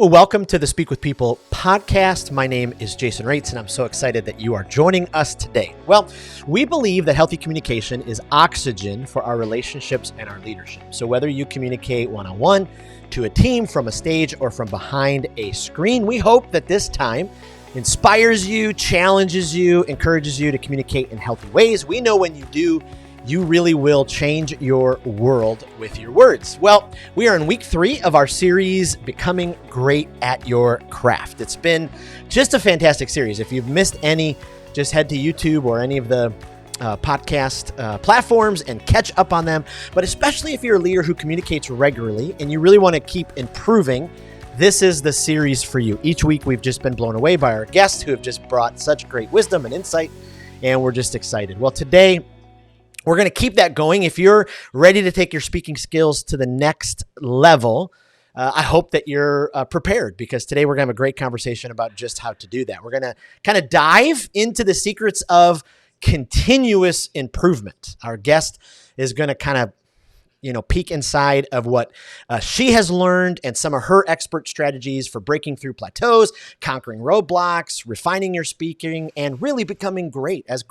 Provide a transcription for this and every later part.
Well, welcome to the Speak with People podcast. My name is Jason Raitz, and I'm so excited that you are joining us today. Well, we believe that healthy communication is oxygen for our relationships and our leadership. So whether you communicate one-on-one, to a team, from a stage, or from behind a screen, we hope that this time inspires you, challenges you, encourages you to communicate in healthy ways. We know when you do, you really will change your world with your words. Well, we are in week 3 of our series, Becoming Great at Your Craft. It's been just a fantastic series. If you've missed any, just head to YouTube or any of the podcast platforms and catch up on them. But especially if you're a leader who communicates regularly and you really want to keep improving, this is the series for you. Each week, we've just been blown away by our guests who have just brought such great wisdom and insight, and we're just excited. Well, today, we're going to keep that going. If you're ready to take your speaking skills to the next level, I hope that you're prepared, because today we're going to have a great conversation about just how to do that. We're going to kind of dive into the secrets of continuous improvement. Our guest is going to kind of peek inside of what she has learned and some of her expert strategies for breaking through plateaus, conquering roadblocks, refining your speaking, and really becoming great as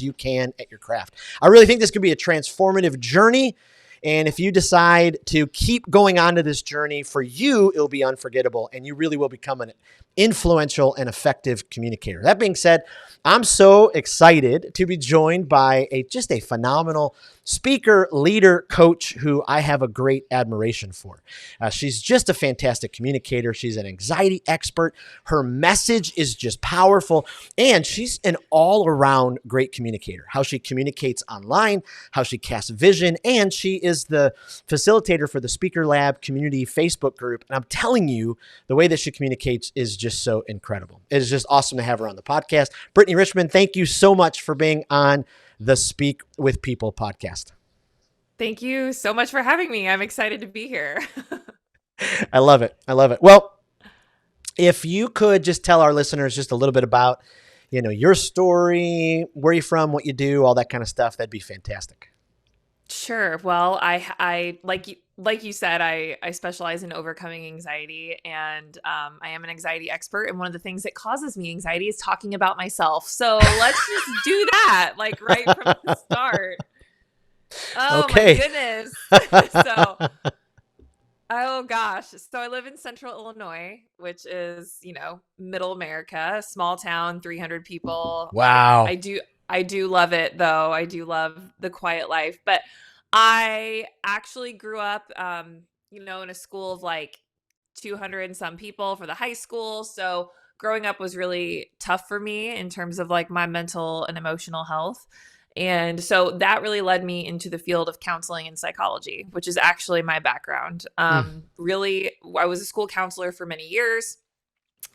you can at your craft. I really think this could be a transformative journey. And if you decide to keep going on to this journey, for you, it'll be unforgettable, and you really will become an influential and effective communicator. That being said, I'm so excited to be joined by just a phenomenal speaker, leader, coach who I have a great admiration for. She's just a fantastic communicator. She's an anxiety expert. Her message is just powerful, and she's an all-around great communicator. How she communicates online, how she casts vision, and she is the facilitator for the Speaker Lab community Facebook group. And I'm telling you, the way that she communicates is just so incredible. It is just awesome to have her on the podcast. Brittany Richmond, thank you so much for being on the Speak with People podcast. Thank you so much for having me. I'm excited to be here. I love it. Well, if you could just tell our listeners just a little bit about, your story, where you're from, what you do, all that kind of stuff, that'd be fantastic. Sure. Well, I like you said, I specialize in overcoming anxiety, and I am an anxiety expert. And one of the things that causes me anxiety is talking about myself. So let's just do that, right from the start. Oh, okay. My goodness. Oh gosh. So I live in Central Illinois, which is, middle America, small town, 300 people. Wow. I do love it, though. I do love the quiet life. But I actually grew up, in a school of 200 and some people for the high school. So growing up was really tough for me in terms of my mental and emotional health. And so that really led me into the field of counseling and psychology, which is actually my background. Really, I was a school counselor for many years.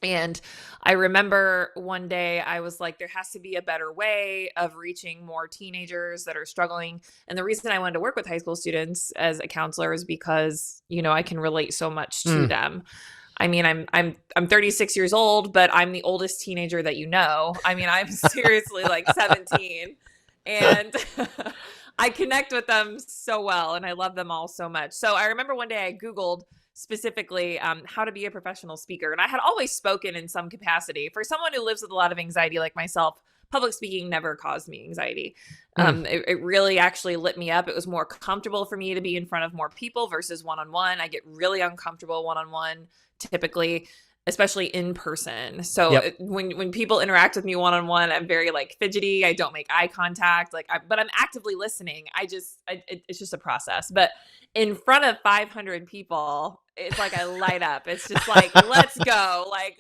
And I remember one day I was like, there has to be a better way of reaching more teenagers that are struggling. And the reason I wanted to work with high school students as a counselor is because, I can relate so much to them. I mean, I'm 36 years old, but I'm the oldest teenager that I'm seriously 17. And I connect with them so well, and I love them all so much. So I remember one day I Googled specifically how to be a professional speaker. And I had always spoken in some capacity. For someone who lives with a lot of anxiety like myself, public speaking never caused me anxiety. It really actually lit me up. It was more comfortable for me to be in front of more people versus one-on-one. I get really uncomfortable one-on-one typically, especially in person. So when people interact with me one-on-one, I'm very fidgety. I don't make eye contact, but I'm actively listening. It's just a process. But in front of 500 people, it's I light up. It's just let's go. Let's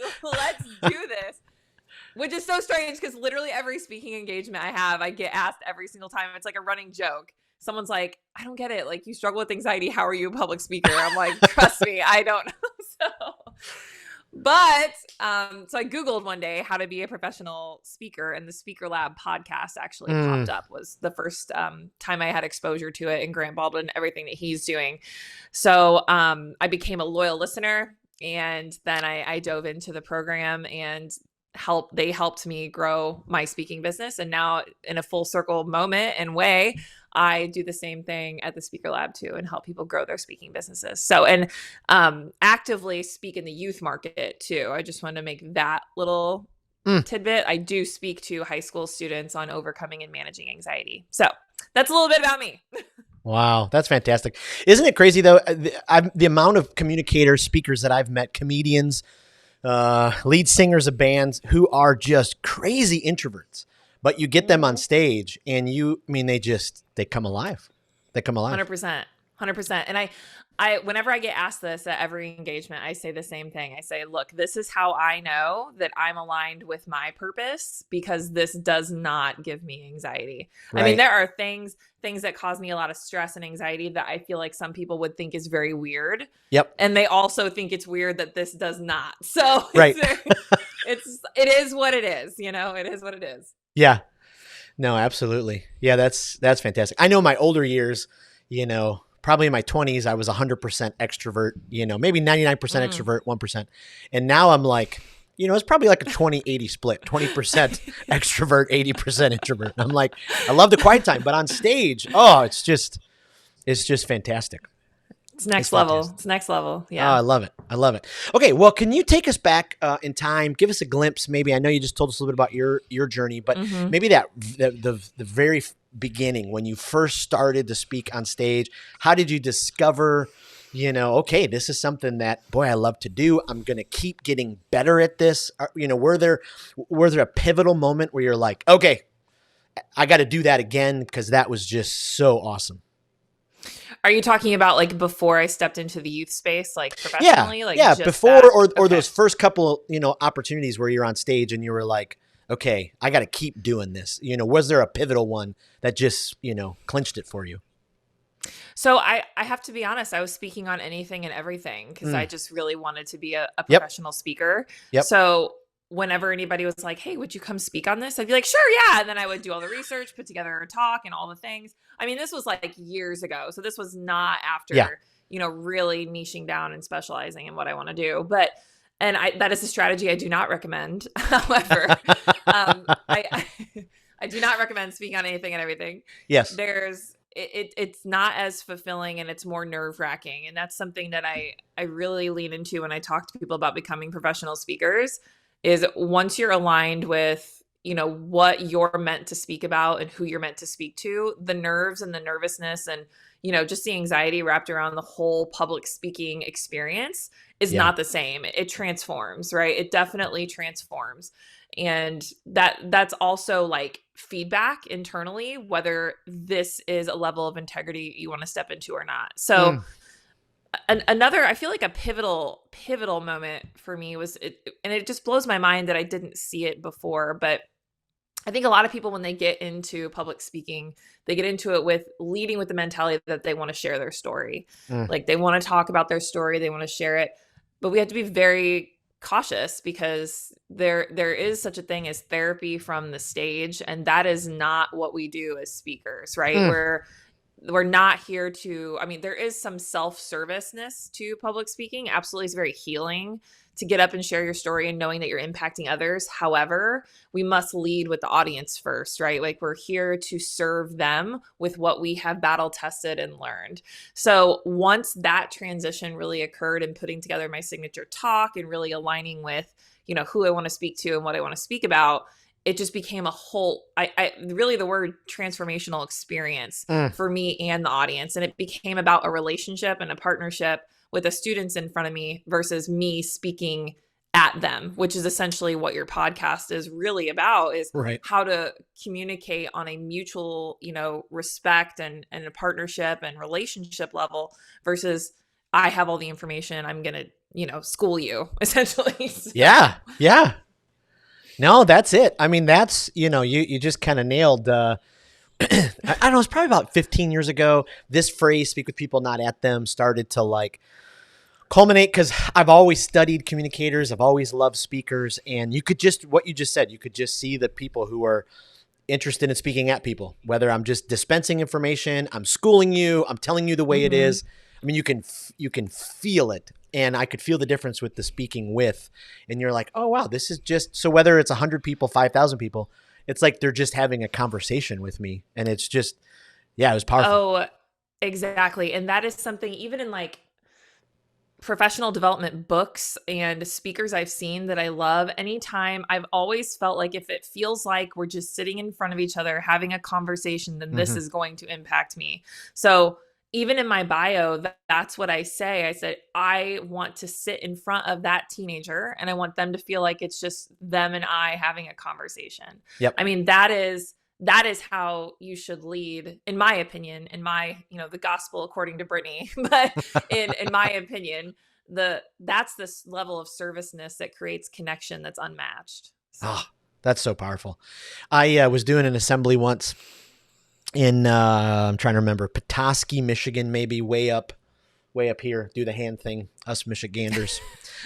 do this. Which is so strange, because literally every speaking engagement I have, I get asked every single time. It's a running joke. Someone's like, I don't get it. You struggle with anxiety. How are you a public speaker? I'm like, trust me, I don't know. But so I Googled one day how to be a professional speaker, and the Speaker Lab podcast actually popped up. Was the first time I had exposure to it, and Grant Baldwin, everything that he's doing. So I became a loyal listener, and then I dove into the program, and they helped me grow my speaking business. And now in a full circle moment and way, I do the same thing at the Speaker Lab too, and help people grow their speaking businesses. So, and actively speak in the youth market too. I just wanted to make that little tidbit. I do speak to high school students on overcoming and managing anxiety. So that's a little bit about me. Wow, that's fantastic. Isn't it crazy though? The amount of communicators, speakers that I've met, comedians, lead singers of bands who are just crazy introverts, but you get them on stage and they come alive. They come alive. 100%. And I, whenever I get asked this at every engagement, I say the same thing. I say, look, this is how I know that I'm aligned with my purpose, because this does not give me anxiety. Right. I mean, there are things that cause me a lot of stress and anxiety that I feel like some people would think is very weird. Yep. And they also think it's weird that this does not. So right. it is what it is, it is what it is. Yeah, no, absolutely. Yeah. That's fantastic. I know my older years, probably in my 20s, I was 100% extrovert, maybe 99% extrovert, 1%. And now I'm like, it's probably like a 20-80 split, 20% extrovert, 80% introvert. And I'm like, I love the quiet time, but on stage, it's just fantastic. It's next level. Fantastic. It's next level. Yeah. Oh, I love it. Okay. Well, can you take us back in time? Give us a glimpse. Maybe, I know you just told us a little bit about your journey, but maybe the very beginning, when you first started to speak on stage, how did you discover, okay, this is something that, boy, I love to do. I'm going to keep getting better at this. Were there a pivotal moment where you're like, okay, I got to do that again, because that was just so awesome? Are you talking about like before I stepped into the youth space, like professionally? Yeah, before or those first couple, opportunities where you're on stage and you were like, okay, I got to keep doing this. Was there a pivotal one that just, clinched it for you? So I have to be honest, I was speaking on anything and everything, because I just really wanted to be a professional speaker. Yep. So whenever anybody was like, hey, would you come speak on this? I'd be like, sure, yeah. And then I would do all the research, put together a talk and all the things. I mean, this was like years ago. So this was not after, really niching down and specializing in what I want to do. And that is a strategy I do not recommend. However, I do not recommend speaking on anything and everything. Yes. It's not as fulfilling, and it's more nerve-wracking. And that's something that I really lean into when I talk to people about becoming professional speakers, is once you're aligned with, what you're meant to speak about and who you're meant to speak to, the nerves and the nervousness and, just the anxiety wrapped around the whole public speaking experience is not the same. It transforms, right? It definitely transforms. And that's also like feedback internally, whether this is a level of integrity you want to step into or not. So another, I feel like a pivotal moment for me was and it just blows my mind that I didn't see it before, but I think a lot of people, when they get into public speaking, they get into it with leading with the mentality that they want to share their story. Like they want to talk about their story, they want to share it, but we have to be very cautious, because there is such a thing as therapy from the stage, and that is not what we do as speakers, right? We're not here to, there is some self-serviceness to public speaking. Absolutely. It's very healing to get up and share your story and knowing that you're impacting others. However, we must lead with the audience first, right? Like we're here to serve them with what we have battle tested and learned. So once that transition really occurred in putting together my signature talk and really aligning with, who I want to speak to and what I want to speak about, it just became a whole, really the word transformational experience for me and the audience. And it became about a relationship and a partnership with the students in front of me versus me speaking at them, which is essentially what your podcast is really about, is how to communicate on a mutual, respect and a partnership and relationship level versus I have all the information, I'm going to, school you essentially. So. Yeah. Yeah. No, that's it. That's, you just kind of nailed, I don't know, it's probably about 15 years ago, this phrase, speak with people, not at them, started to like culminate, because I've always studied communicators. I've always loved speakers. And what you just said, you could just see the people who are interested in speaking at people, whether I'm just dispensing information, I'm schooling you, I'm telling you the way it is. I mean, you can feel it, and I could feel the difference with the speaking with, and you're like, oh wow, this is just so. Whether it's 100 people, 5,000 people, it's like they're just having a conversation with me, and it's just, yeah, it was powerful. Oh, exactly. And that is something even in like professional development books and speakers I've seen that I love. Anytime, I've always felt like if it feels like we're just sitting in front of each other having a conversation, then this Mm-hmm. is going to impact me. So even in my bio, that's what I say. I said, I want to sit in front of that teenager and I want them to feel like it's just them and I having a conversation. Yep. I mean, that is how you should lead, in my opinion, in my, the gospel according to Brittany, but in my opinion, that's this level of serviceness that creates connection that's unmatched. So. Oh, that's so powerful. I was doing an assembly once in, I'm trying to remember, Petoskey, Michigan, maybe way up here. Do the hand thing, us Michiganders.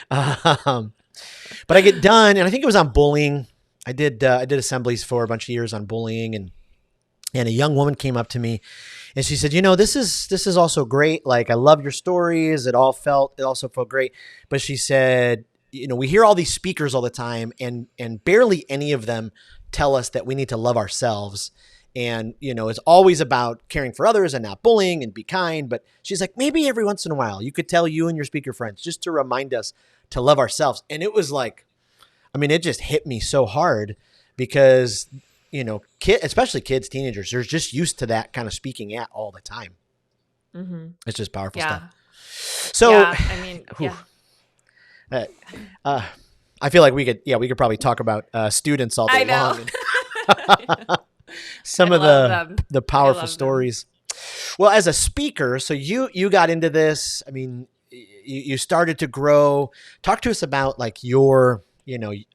But I get done, and I think it was on bullying. I did assemblies for a bunch of years on bullying, and a young woman came up to me and she said, this is also great. Like, I love your stories. It also felt great. But she said, we hear all these speakers all the time, and barely any of them tell us that we need to love ourselves. And, it's always about caring for others and not bullying and be kind. But she's like, maybe every once in a while you could tell you and your speaker friends just to remind us to love ourselves. And it was like, I mean, it just hit me so hard because, especially kids, teenagers, they're just used to that kind of speaking at all the time. Mm-hmm. It's just powerful stuff. So, yeah, I mean, I feel like we could probably talk about students all day long. Some of the powerful stories. Well, as a speaker, so you got into this. I mean, you started to grow. Talk to us about like your,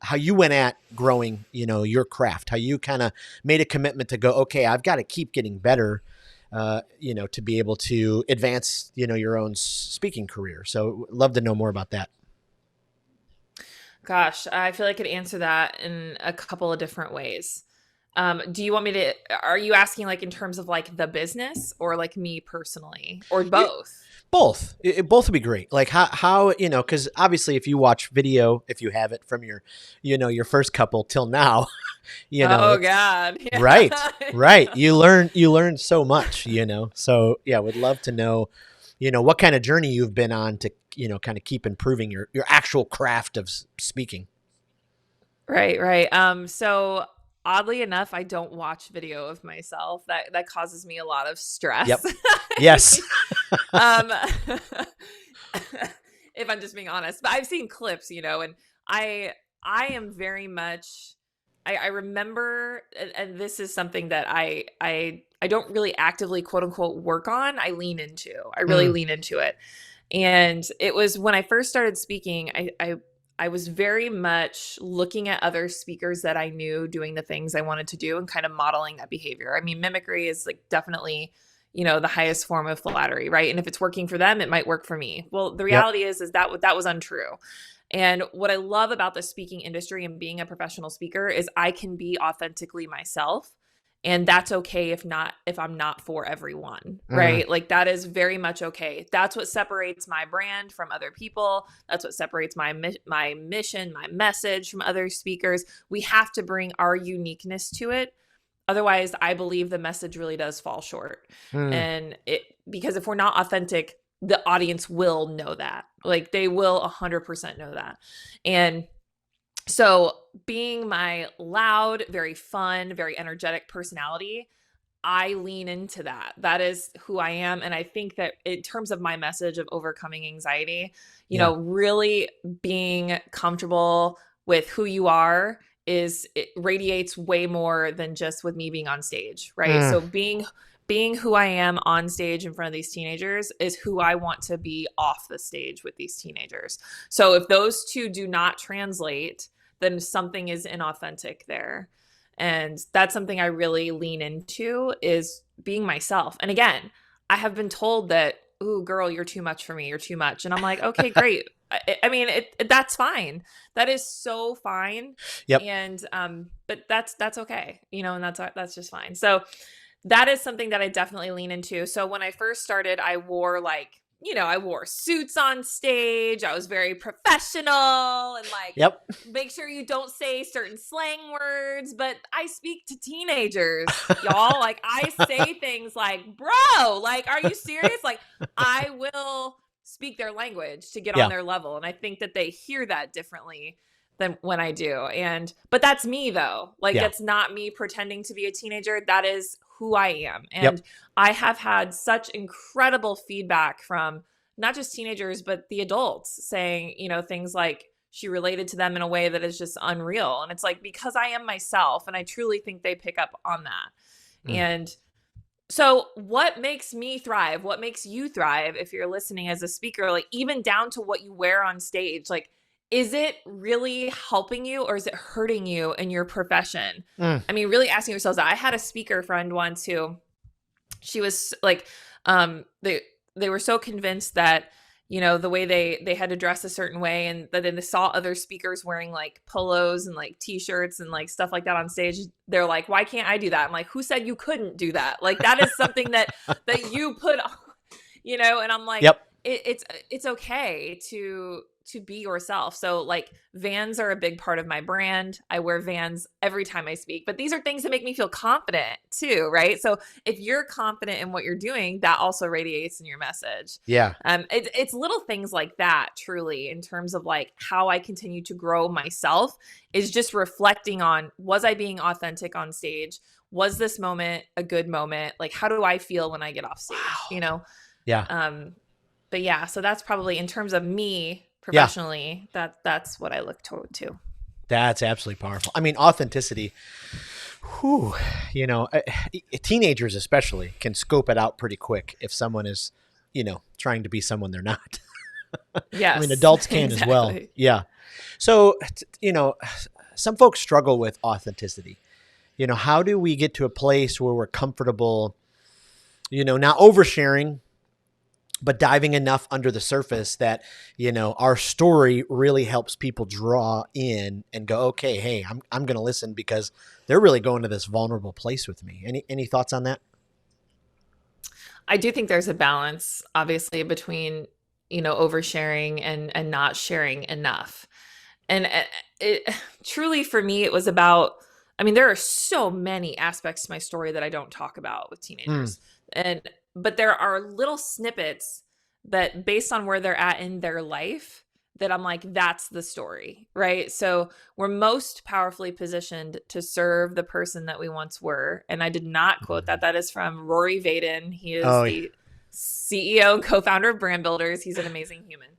how you went at growing, your craft, how you kind of made a commitment to go, okay, I've got to keep getting better, to be able to advance, your own speaking career. So love to know more about that. Gosh, I feel like I could answer that in a couple of different ways. Do you want me to, are you asking like in terms of like the business or like me personally or both? Both. Both would be great. Like how because obviously if you watch video, if you have it from your, your first couple till now, oh God. Yeah. Right. You learn so much, so yeah, would love to know, what kind of journey you've been on to, kind of keep improving your actual craft of speaking. Right. So oddly enough, I don't watch video of myself. That causes me a lot of stress. Yep. Yes. If I'm just being honest, but I've seen clips, and I am very much, I remember, and this is something that I don't really actively quote unquote work on. I lean into, I really lean into it. And it was when I first started speaking, I was very much looking at other speakers that I knew doing the things I wanted to do and kind of modeling that behavior. I mean, mimicry is like definitely, the highest form of flattery, right? And if it's working for them, it might work for me. Well, the reality is that was untrue. And what I love about the speaking industry and being a professional speaker is I can be authentically myself. And that's okay if I'm not for everyone, right? Like that is very much okay. That's what separates my brand from other people. That's what separates my mission, my message from other speakers. We have to bring our uniqueness to it. Otherwise, I believe the message really does fall short. And because if we're not authentic, the audience will know that. Like they will 100% know that. And so being my loud, very fun, very energetic personality, I lean into that. That is who I am. And I think that in terms of my message of overcoming anxiety, really being comfortable with who you are it radiates way more than just with me being on stage, right? So being who I am on stage in front of these teenagers is who I want to be off the stage with these teenagers. So if those two do not translate, then something is inauthentic there. And that's something I really lean into is being myself. And again, I have been told that, ooh, girl, you're too much for me. You're too much. And I'm like, okay, great. I mean, that's fine. That is so fine. Yep. And, but that's okay. And that's just fine. So that is something that I definitely lean into. So when I first started, I wore like I wore suits on stage. I was very professional and like, Yep. make sure you don't say certain slang words. But I speak to teenagers, y'all. Like, I say things like, bro, like, are you serious? Like, I will speak their language to get on their level. And I think that they hear that differently than when I do. But that's me though. Like, that's not me pretending to be a teenager. That is who I am. And I have had such incredible feedback from not just teenagers, but the adults saying, things like she related to them in a way that is just unreal. And it's like, because I am myself, and I truly think they pick up on that. And so what makes me thrive? What makes you thrive if you're listening as a speaker, like even down to what you wear on stage? Like, is it really helping you or is it hurting you in your profession? I mean, really asking yourselves that. I had a speaker friend once who she was like, they were so convinced that, the way they had to dress a certain way, and that then they saw other speakers wearing like polos and like t-shirts and like stuff like that on stage. They're like, why can't I do that? I'm like, who said you couldn't do that? Like, that is something that you put on, and I'm like, it's okay to be yourself. So like Vans are a big part of my brand. I wear Vans every time I speak, but these are things that make me feel confident too, right? So if you're confident in what you're doing, that also radiates in your message. Yeah. It's little things like that, truly, in terms of like how I continue to grow myself, is just reflecting on, was I being authentic on stage? Was this moment a good moment? Like, how do I feel when I get off stage? Yeah. But yeah, so that's probably, in terms of me professionally, that's what I look toward to. That's absolutely powerful. I mean, authenticity, teenagers especially can scope it out pretty quick if someone is, trying to be someone they're not. Yes. I mean, adults can as well. Yeah. So, some folks struggle with authenticity. How do we get to a place where we're comfortable, not oversharing, but diving enough under the surface that, our story really helps people draw in and go, okay, hey, I'm going to listen because they're really going to this vulnerable place with me. Any thoughts on that? I do think there's a balance, obviously, between, oversharing and not sharing enough. And it truly, for me, it was about, there are so many aspects to my story that I don't talk about with teenagers. But there are little snippets that, based on where they're at in their life, that I'm like, that's the story, right? So we're most powerfully positioned to serve the person that we once were. And I did not quote that. That is from Rory Vaden. He is the CEO and co-founder of Brand Builders. He's an amazing human.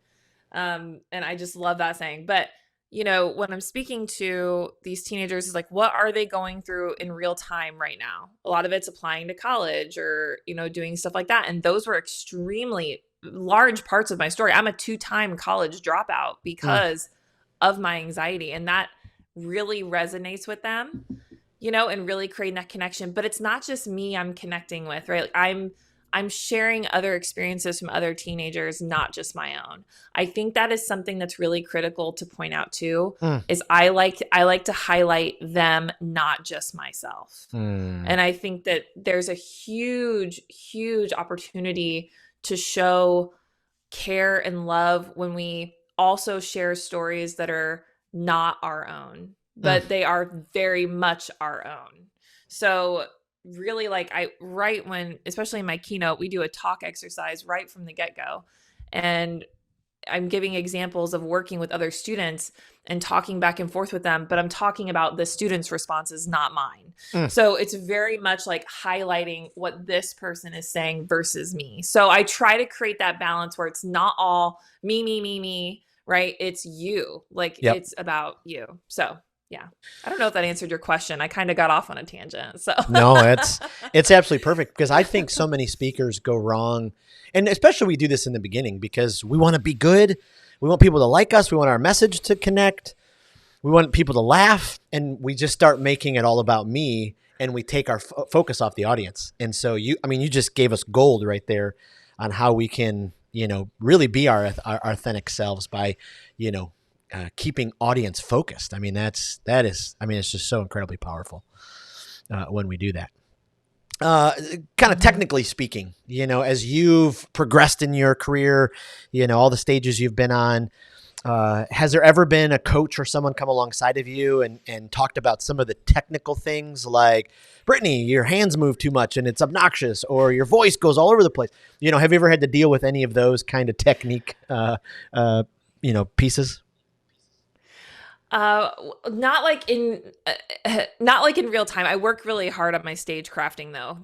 And I just love that saying. But when I'm speaking to these teenagers, is like, what are they going through in real time right now? A lot of it's applying to college or, doing stuff like that. And those were extremely large parts of my story. I'm a 2-time college dropout because of my anxiety. And that really resonates with them, and really creating that connection. But it's not just me I'm connecting with, right? Like, I'm sharing other experiences from other teenagers, not just my own. I think that is something that's really critical to point out too, is I like to highlight them, not just myself. And I think that there's a huge, huge opportunity to show care and love when we also share stories that are not our own, but they are very much our own. So really, like, especially in my keynote, we do a talk exercise right from the get-go. And I'm giving examples of working with other students and talking back and forth with them, but I'm talking about the students' responses, not mine. So it's very much like highlighting what this person is saying versus me. So I try to create that balance where it's not all me, right? It's you. Like, it's about you. So yeah. I don't know if that answered your question. I kind of got off on a tangent. So no, it's absolutely perfect, because I think so many speakers go wrong. And especially we do this in the beginning because we want to be good. We want people to like us. We want our message to connect. We want people to laugh, and we just start making it all about me, and we take our focus off the audience. And so you just gave us gold right there on how we can, really be our authentic selves by, keeping audience focused. It's just so incredibly powerful when we do that. kind of technically speaking, as you've progressed in your career, all the stages you've been on, has there ever been a coach or someone come alongside of you and talked about some of the technical things like, Brittany, your hands move too much and it's obnoxious, or your voice goes all over the place? Have you ever had to deal with any of those kind of technique, pieces? Not like in not like in real time. I work really hard on my stage crafting though.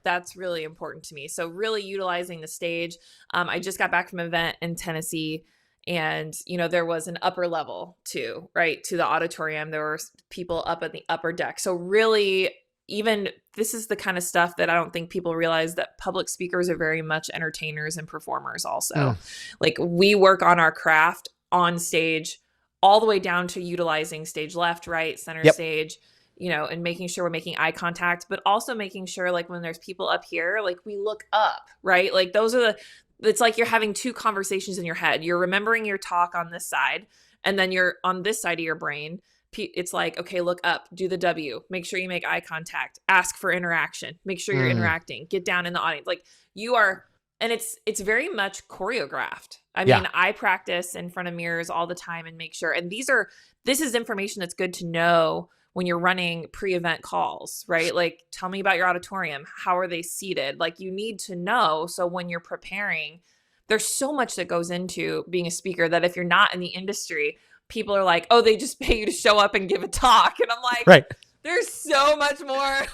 That's really important to me. So really utilizing the stage. I just got back from an event in Tennessee, and there was an upper level too, right? To the auditorium. There were people up at the upper deck. So really, even this is the kind of stuff that I don't think people realize, that public speakers are very much entertainers and performers also. Like, we work on our craft on stage all the way down to utilizing stage left, right, center stage, and making sure we're making eye contact, but also making sure, like, when there's people up here, like, we look up, right? Like, it's like you're having two conversations in your head. You're remembering your talk on this side, and then you're on this side of your brain. It's like, okay, look up, do the W, make sure you make eye contact, ask for interaction, make sure you're interacting, get down in the audience. Like, you are, and it's very much choreographed. I mean, I practice in front of mirrors all the time and make sure, and this is information that's good to know when you're running pre-event calls, right? Like, tell me about your auditorium. How are they seated? Like, you need to know. So when you're preparing, there's so much that goes into being a speaker that if you're not in the industry, people are like, oh, they just pay you to show up and give a talk. And I'm like, right. There's so much more.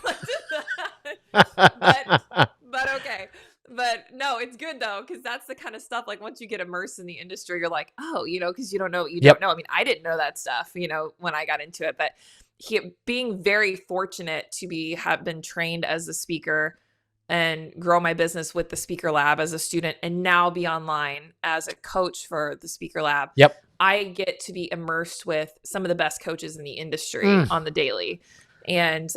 but okay. But no, it's good though, because that's the kind of stuff, like, once you get immersed in the industry, you're like, oh, because you don't know what you don't know. I mean, I didn't know that stuff, when I got into it, but being very fortunate to have been trained as a speaker and grow my business with the Speaker Lab as a student, and now be online as a coach for the Speaker Lab. I get to be immersed with some of the best coaches in the industry on the daily. And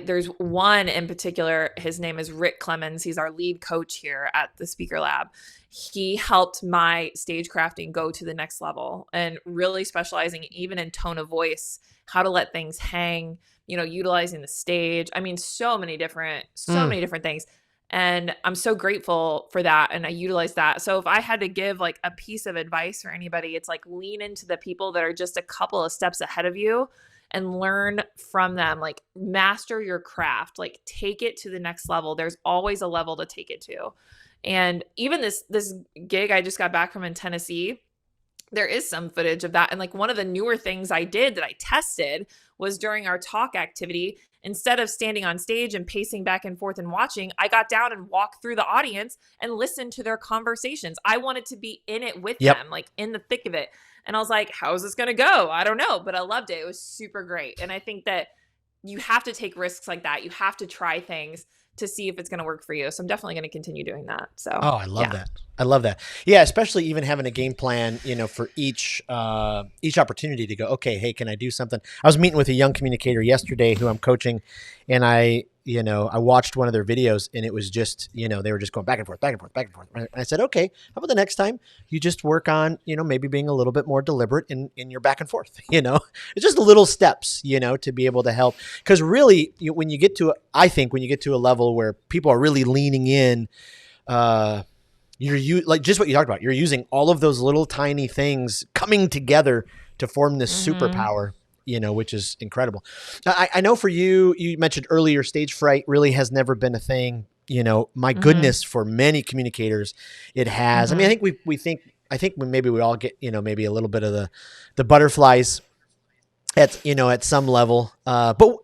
there's one in particular, his name is Rick Clemens. He's our lead coach here at the Speaker Lab. He helped my stage crafting go to the next level, and really specializing even in tone of voice, how to let things hang, utilizing the stage. I mean, so many different things. And I'm so grateful for that. And I utilize that. So if I had to give, like, a piece of advice for anybody, it's like, lean into the people that are just a couple of steps ahead of you and learn from them. Like, master your craft, like, take it to the next level. There's always a level to take it to. And even this gig I just got back from in Tennessee, there is some footage of that. And, like, one of the newer things I did that I tested was during our talk activity, instead of standing on stage and pacing back and forth and watching, I got down and walked through the audience and listened to their conversations. I wanted to be in it with them, like, in the thick of it. And I was like, how is this going to go? I don't know, but I loved it. It was super great. And I think that you have to take risks like that. You have to try things to see if it's going to work for you. So I'm definitely going to continue doing that. So, I love that. I love that. Yeah. Especially even having a game plan, for each opportunity to go, okay, hey, can I do something? I was meeting with a young communicator yesterday who I'm coaching, and I watched one of their videos, and it was just, they were just going back and forth, back and forth, back and forth. And I said, okay, how about the next time you just work on, maybe being a little bit more deliberate in your back and forth, it's just little steps, to be able to help. Because really, when you get to a level where people are really leaning in, like just what you talked about, you're using all of those little tiny things coming together to form this superpower, which is incredible. I know for you, you mentioned earlier, stage fright really has never been a thing. My goodness, for many communicators, it has. I mean, I think maybe we all get, maybe a little bit of the butterflies at some level. But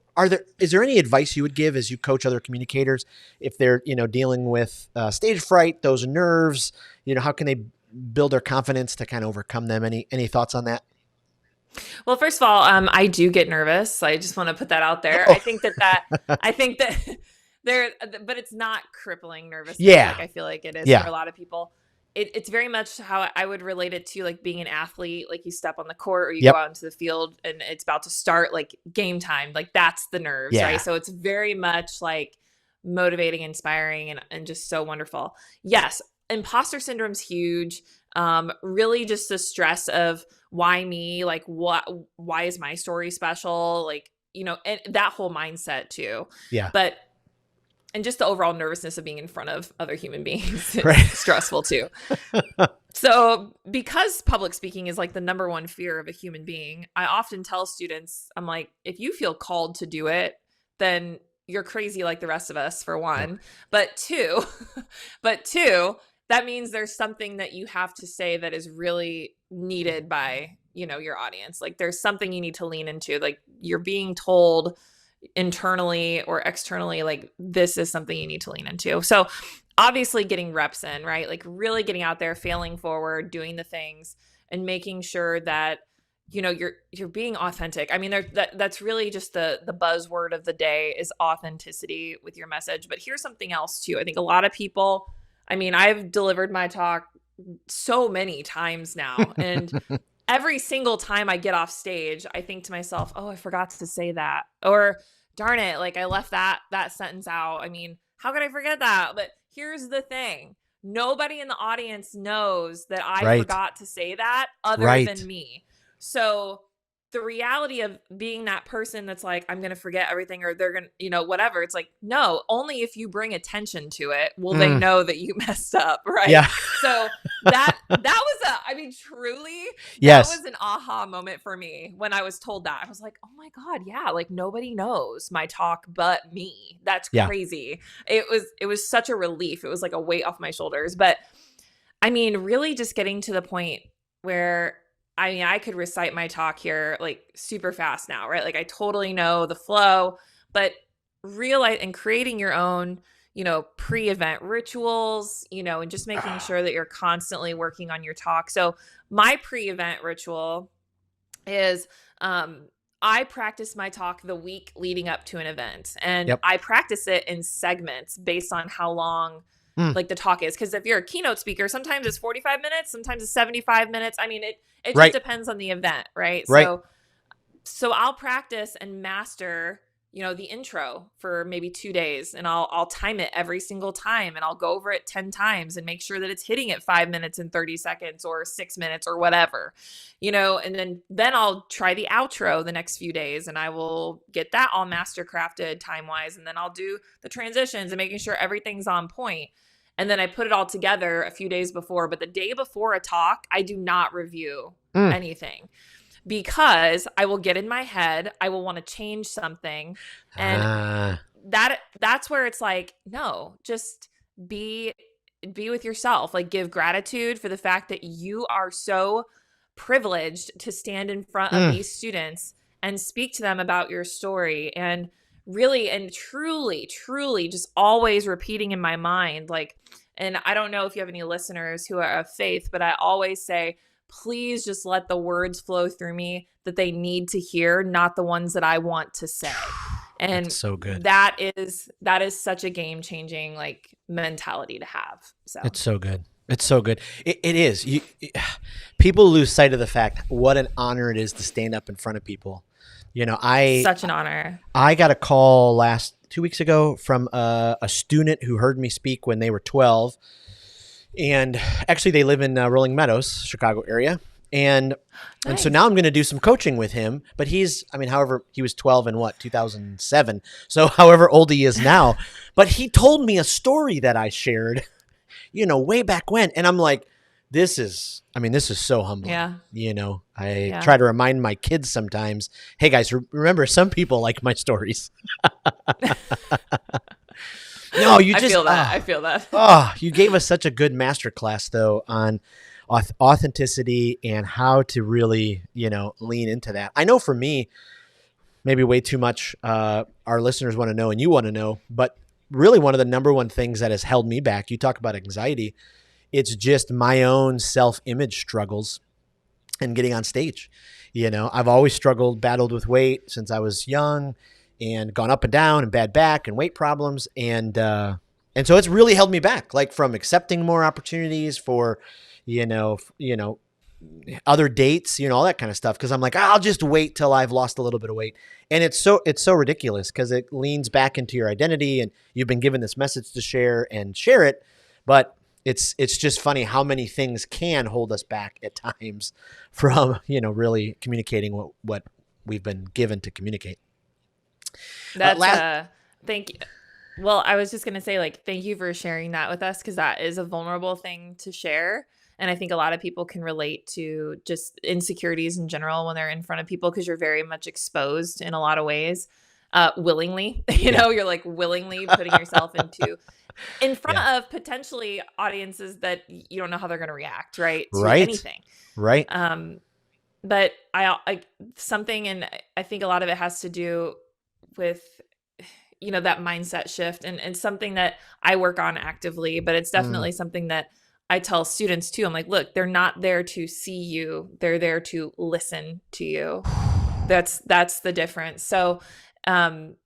is there any advice you would give as you coach other communicators if they're, dealing with stage fright, those nerves, how can they build their confidence to kind of overcome them? Any thoughts on that? Well, first of all, I do get nervous. I just want to put that out there. I think that but it's not crippling nervousness. Yeah. Like, I feel like it is for a lot of people. It's very much how I would relate it to, like, being an athlete. Like, you step on the court or you go out into the field and it's about to start, like, game time. Like, that's the nerves, right? So it's very much like motivating, inspiring, and just so wonderful. Yes. Imposter syndrome's huge. Really just the stress of why me, like, why is my story special? Like, and that whole mindset too. Yeah. But and just the overall nervousness of being in front of other human beings is Right. stressful too. So because public speaking is like the number one fear of a human being, I often tell students, I'm like, if you feel called to do it, then you're crazy like the rest of us, for one. But two, that means there's something that you have to say that is really needed by, your audience. Like there's something you need to lean into. Like you're being told internally or externally, like this is something you need to lean into. So obviously getting reps in, right? Like really getting out there, failing forward, doing the things and making sure that, you're being authentic. I mean, that's really just the buzzword of the day is authenticity with your message. But here's something else too. I think a lot of people, I mean, I've delivered my talk so many times now, and every single time I get off stage, I think to myself, oh, I forgot to say that. Or darn it, like I left that sentence out. I mean, how could I forget that? But here's the thing. Nobody in the audience knows that I forgot to say that other than me. So the reality of being that person that's like, I'm going to forget everything, or they're going to, whatever. It's like, no, only if you bring attention to it will they know that you messed up. Right. Yeah. So that was truly, yes. That was an aha moment for me when I was told that. I was like, oh my God, yeah, like nobody knows my talk but me. That's crazy. It was such a relief. It was like a weight off my shoulders. But I mean, really just getting to the point where I could recite my talk here like super fast now, right? Like I totally know the flow, but realize and creating your own, pre-event rituals, and just making sure that you're constantly working on your talk. So my pre-event ritual is, I practice my talk the week leading up to an event, and I practice it in segments based on how long like the talk is. Because if you're a keynote speaker, sometimes it's 45 minutes, sometimes it's 75 minutes. I mean, it just depends on the event, right? So I'll practice and master, the intro for maybe 2 days, and I'll time it every single time, and I'll go over it 10 times and make sure that it's hitting at 5 minutes and 30 seconds or 6 minutes or whatever, and then I'll try the outro the next few days, and I will get that all master crafted time wise. And then I'll do the transitions and making sure everything's on point. And then I put it all together a few days before, but the day before a talk, I do not review anything. Because I will get in my head, I will want to change something. And that's where it's like, no, just be with yourself. Like give gratitude for the fact that you are so privileged to stand in front of these students and speak to them about your story. And really and truly just always repeating in my mind, like, and I don't know if you have any listeners who are of faith, but I always say, please just let the words flow through me that they need to hear, not the ones that I want to say. And that's so good. That is such a game-changing like mentality to have. So it's so good. It's so good. It is. People lose sight of the fact what an honor it is to stand up in front of people. Such an honor. I got a call 2 weeks ago from a student who heard me speak when they were 12. And actually they live in Rolling Meadows, Chicago area. And so now I'm going to do some coaching with him, but however, he was 12 in 2007. So however old he is now, but he told me a story that I shared, way back when. And I'm like, this is so humbling. Yeah. I try to remind my kids sometimes, hey guys, remember some people like my stories. No, you just I feel that. Oh, you gave us such a good masterclass though on authenticity and how to really, lean into that. I know for me, maybe way too much our listeners want to know and you want to know, but really one of the number one things that has held me back, you talk about anxiety, it's just my own self-image struggles and getting on stage. I've always battled with weight since I was young and gone up and down and bad back and weight problems. And so it's really held me back, like from accepting more opportunities for, other dates, all that kind of stuff. Cause I'm like, I'll just wait till I've lost a little bit of weight. And it's so ridiculous because it leans back into your identity and you've been given this message to share it. But it's just funny how many things can hold us back at times from, really communicating what we've been given to communicate. That's thank you. Well, I was just going to say, like, thank you for sharing that with us, because that is a vulnerable thing to share. And I think a lot of people can relate to just insecurities in general when they're in front of people, because you're very much exposed in a lot of ways, willingly. Yeah. You're like willingly putting yourself in front Yeah. of potentially audiences that you don't know how they're going to react, right, to Right. anything. Right. But I something, and I think a lot of it has to do with that mindset shift, and something that I work on actively, but it's Mm. definitely something that I tell students too. I'm like, look, they're not there to see you. They're there to listen to you. That's the difference. Um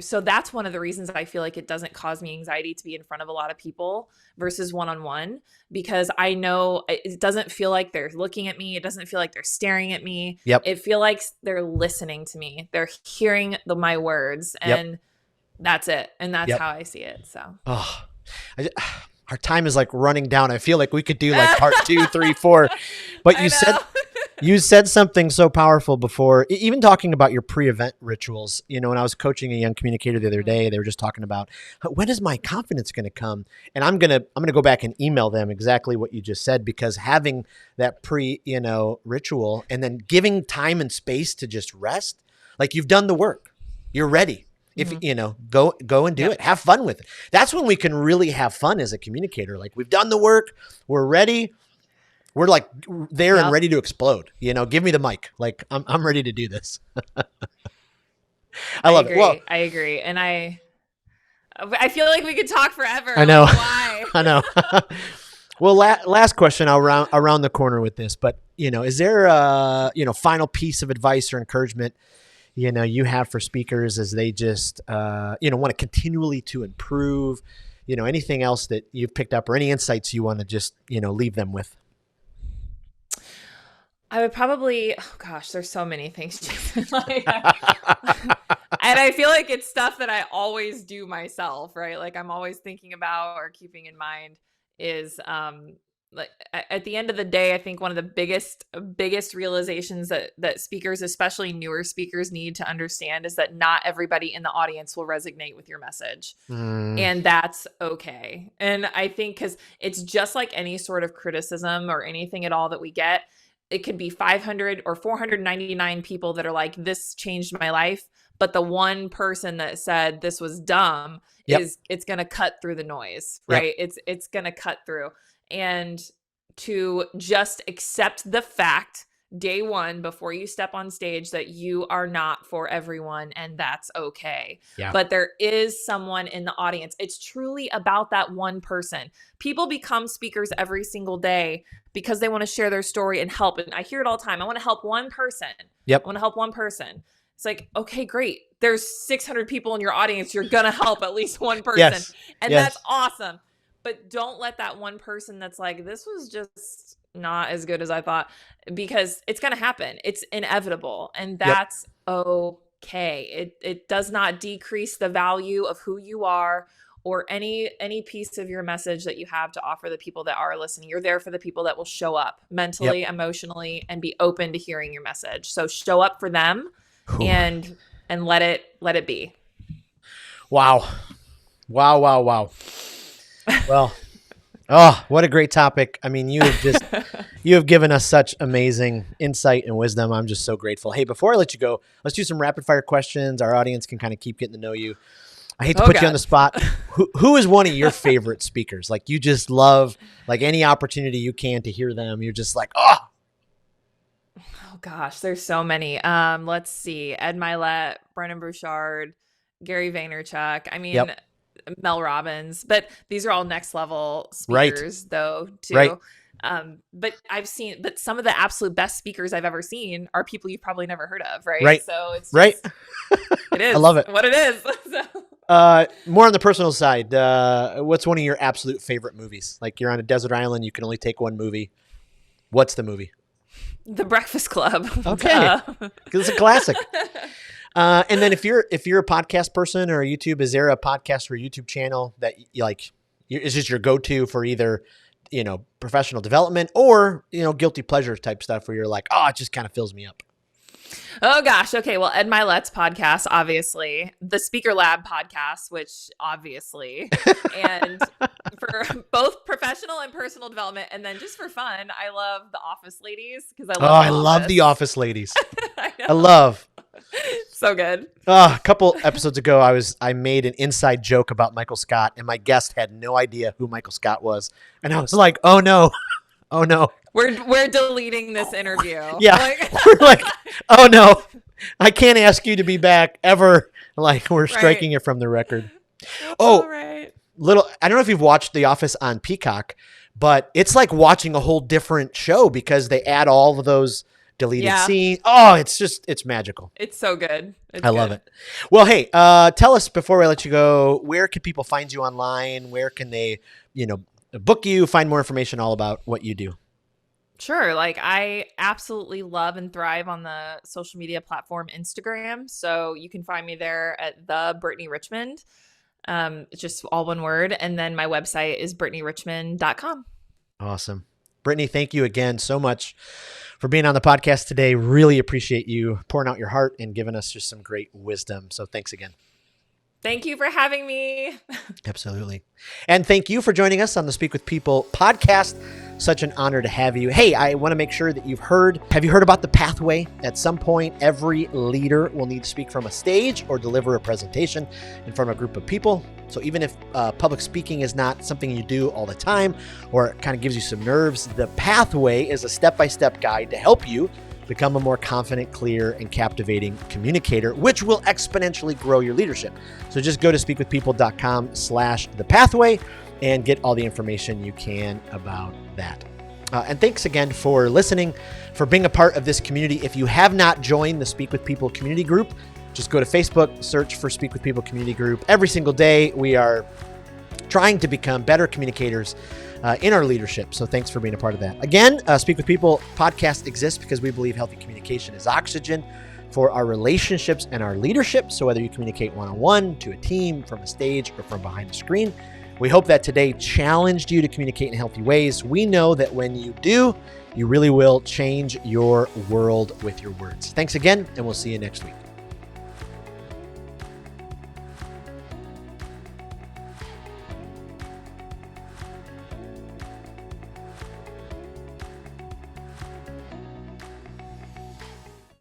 so that's one of the reasons I feel like it doesn't cause me anxiety to be in front of a lot of people versus one-on-one, because I know it doesn't feel like they're looking at me. It doesn't feel like they're staring at me. Yep. It feel like they're listening to me. They're hearing my words, Yep. and that's it. And that's Yep. how I see it. So Oh, our time is like running down. I feel like we could do like part 2, 3, 4, but I you said know. you said something so powerful before, even talking about your pre-event rituals. When I was coaching a young communicator the other day, they were just talking about, when is my confidence going to come? And I'm going to go back and email them exactly what you just said, because having that ritual and then giving time and space to just rest, like you've done the work, you're ready. If go and do it, have fun with it. That's when we can really have fun as a communicator. Like, we've done the work, we're ready. We're like there and ready to explode. Give me the mic. Like, I'm ready to do this. I love it. Well, I agree. And I feel like we could talk forever. I know. Why? I know. Well, last question. I'll around the corner with this, but is there a final piece of advice or encouragement you have for speakers as they just want to continually to improve? Anything else that you've picked up, or any insights you want to just leave them with? I would probably, oh gosh, there's so many things, Jason. And I feel like it's stuff that I always do myself, right? Like, I'm always thinking about or keeping in mind is, like, at the end of the day, I think one of the biggest realizations that speakers, especially newer speakers, need to understand is that not everybody in the audience will resonate with your message. And that's okay. And I think, because it's just like any sort of criticism or anything at all that we get, it could be 500 or 499 people that are like, this changed my life. But the one person that said this was dumb, it's going to cut through the noise, right? It's going to cut through. And to just accept the fact day one, before you step on stage, that you are not for everyone, and that's okay. Yeah. But there is someone in the audience. It's truly about that one person. People become speakers every single day because they want to share their story and help. And I hear it all the time. I want to help one person. Yep. I want to help one person. It's like, okay, great. There's 600 people in your audience. You're going to help at least one person. Yes. And that's awesome. But don't let that one person that's like, this was just not as good as I thought, because it's going to happen. It's inevitable. And that's okay. It does not decrease the value of who you are or any piece of your message that you have to offer the people that are listening. You're there for the people that will show up mentally, emotionally, and be open to hearing your message. So show up for them and let it be. Wow. Well, what a great topic. I mean, you have given us such amazing insight and wisdom. I'm just so grateful. Hey, before I let you go, let's do some rapid fire questions. Our audience can kind of keep getting to know you. I hate to put you on the spot. Who is one of your favorite speakers? Like, you just love, like, any opportunity you can to hear them. You're just like, oh gosh, there's so many. Let's see. Ed Milet, Brennan Burchard, Gary Vaynerchuk. I mean, Mel Robbins, but these are all next level speakers though too. Right. But some of the absolute best speakers I've ever seen are people you've probably never heard of. Right. Right. So it's right. It is. I love it. What it is. More on the personal side. What's one of your absolute favorite movies? Like, you're on a desert island, you can only take one movie. What's the movie? The Breakfast Club. Okay. Because it's a classic. And then if you're a podcast person or a YouTube, is there a podcast or a YouTube channel that you like? Is just your go-to for either, professional development or, guilty pleasure type stuff where you're like, oh, it just kind of fills me up? Oh gosh. Okay. Well, Ed Milet's podcast, obviously, the Speaker Lab podcast, which obviously, and for both professional and personal development, and then just for fun, I love the Office Ladies because I love. I love the Office Ladies. I know. I love. So good. A couple episodes ago, I made an inside joke about Michael Scott, and my guest had no idea who Michael Scott was, and I was like, "Oh no, oh no." We're deleting this interview. Yeah. We're like, oh no, I can't ask you to be back ever. Like, we're striking it from the record. Oh, right. I don't know if you've watched The Office on Peacock, but it's like watching a whole different show because they add all of those deleted scenes. Oh, it's magical. It's so good. I love it. Well, hey, tell us before I let you go, where can people find you online? Where can they, book you, find more information all about what you do? Sure. Like, I absolutely love and thrive on the social media platform Instagram. So you can find me there at the Brittany Richmond. It's just all one word. And then my website is brittanyrichmond.com. Awesome. Brittany, thank you again so much for being on the podcast today. Really appreciate you pouring out your heart and giving us just some great wisdom. So thanks again. Thank you for having me. Absolutely. And thank you for joining us on the Speak with People podcast. Such an honor to have you. Hey, I want to make sure that have you heard about the pathway? At some point, every leader will need to speak from a stage or deliver a presentation in front of a group of people. So even if public speaking is not something you do all the time, or it kind of gives you some nerves, the pathway is a step-by-step guide to help you become a more confident, clear, and captivating communicator, which will exponentially grow your leadership. So just go to speakwithpeople.com/thepathway and get all the information you can about that. And thanks again for listening, for being a part of this community. If you have not joined the Speak with People community group, just go to Facebook, search for Speak with People community group. Every single day, we are trying to become better communicators in our leadership. So thanks for being a part of that. Again, Speak with People podcast exists because we believe healthy communication is oxygen for our relationships and our leadership. So whether you communicate one-on-one, to a team, from a stage, or from behind a screen, we hope that today challenged you to communicate in healthy ways. We know that when you do, you really will change your world with your words. Thanks again, and we'll see you next week.